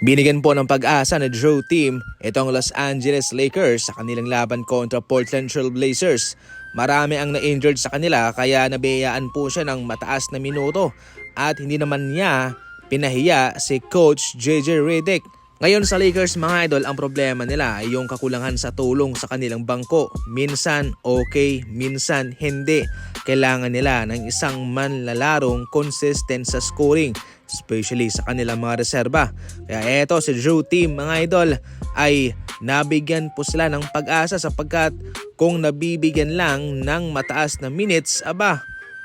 Binigyan po ng pag-asa na Drew team itong Los Angeles Lakers sa kanilang laban kontra Portland Trail Blazers. Marami ang na-injured sa kanila kaya nabiyayaan po siya ng mataas na minuto at hindi naman niya pinahiya si Coach JJ Redick. Ngayon sa Lakers mga idol, ang problema nila ay yung kakulangan sa tulong sa kanilang bangko. Minsan okay, minsan hindi. Kailangan nila ng isang manlalarong consistent sa scoring, especially sa kanilang mga reserba. Kaya eto si Drew team mga idol ay nabigyan po sila ng pag-asa sapagkat kung nabibigyan lang ng mataas na minutes,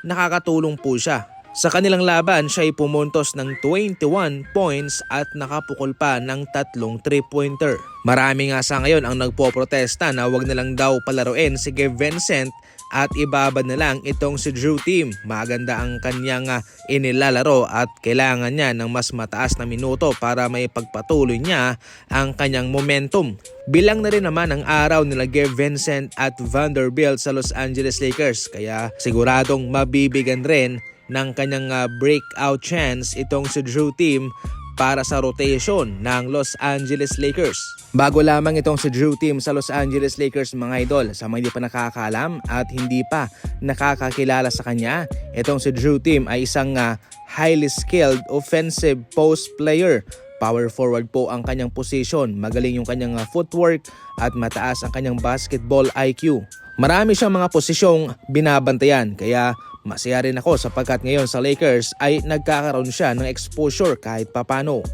nakakatulong po siya. Sa kanilang laban, siya ay pumuntos ng 21 points at nakapukol pa ng 3 3-pointer. Marami nga sa ngayon ang nagpoprotesta na wag na lang daw palaruin si Gabe Vincent at ibabad na lang itong si Drew team. Maganda ang kanyang inilalaro at kailangan niya ng mas mataas na minuto para may pagpatuloy niya ang kanyang momentum. Bilang na rin naman ang araw nila Gabe Vincent at Vanderbilt sa Los Angeles Lakers kaya siguradong mabibigyan rin ng kanyang breakout chance itong si Drew team para sa rotation ng Los Angeles Lakers. Bago lamang itong si Drew team sa Los Angeles Lakers mga idol, sa mga hindi pa nakakaalam at hindi pa nakakakilala sa kanya, itong si Drew team ay isang highly skilled offensive post player. Power forward po ang kanyang position, magaling yung kanyang footwork at mataas ang kanyang basketball IQ. Marami siyang mga posisyong binabantayan kaya masaya rin ako sapagkat ngayon sa Lakers ay nagkakaroon siya ng exposure kahit papano.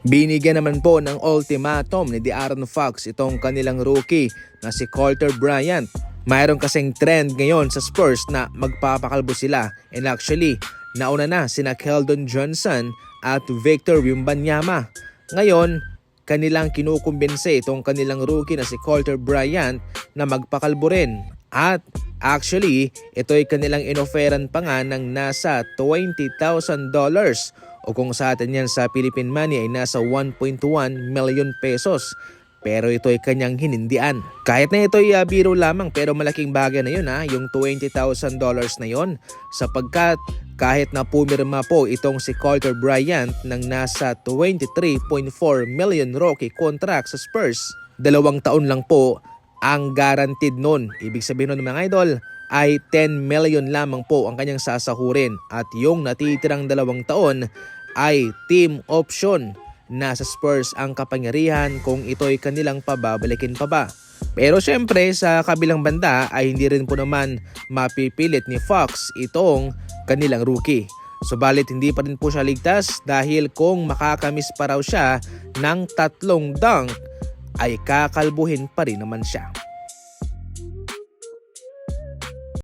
Binigyan naman po ng ultimatum ni De'Aaron Fox itong kanilang rookie na si Carter Bryant. Mayroon kasing trend ngayon sa Spurs na magpapakalbo sila and actually nauna na sina Keldon Johnson at Victor Wembanyama. Ngayon, kanilang kinukumbinse itong kanilang rookie na si Carter Bryant na magpakalbo rin. At actually, ito ay kanilang inoferan pa nga ng nasa $20,000 o kung sa atin yan sa Philippine money ay nasa 1.1 million pesos. Pero ito ay kanyang hinindian. Kahit na ito ay biro lamang pero malaking bagay na yun yung $20,000 na yun sapagkat kahit na pumirma po itong si Carter Bryant ng nasa 23.4 million rookie contract sa Spurs, 2 taon lang po ang guaranteed nun. Ibig sabihin nun mga idol ay 10 million lamang po ang kanyang sasahurin at yung natitirang 2 taon ay team option. Nasa Spurs ang kapangyarihan kung ito'y kanilang pababalikin pa ba. Pero syempre sa kabilang banda ay hindi rin po naman mapipilit ni Fox itong kanilang rookie. Subalit hindi pa rin po siya ligtas dahil kung makakamiss pa raw siya ng 3 dunk ay kakalbuhin pa rin naman siya.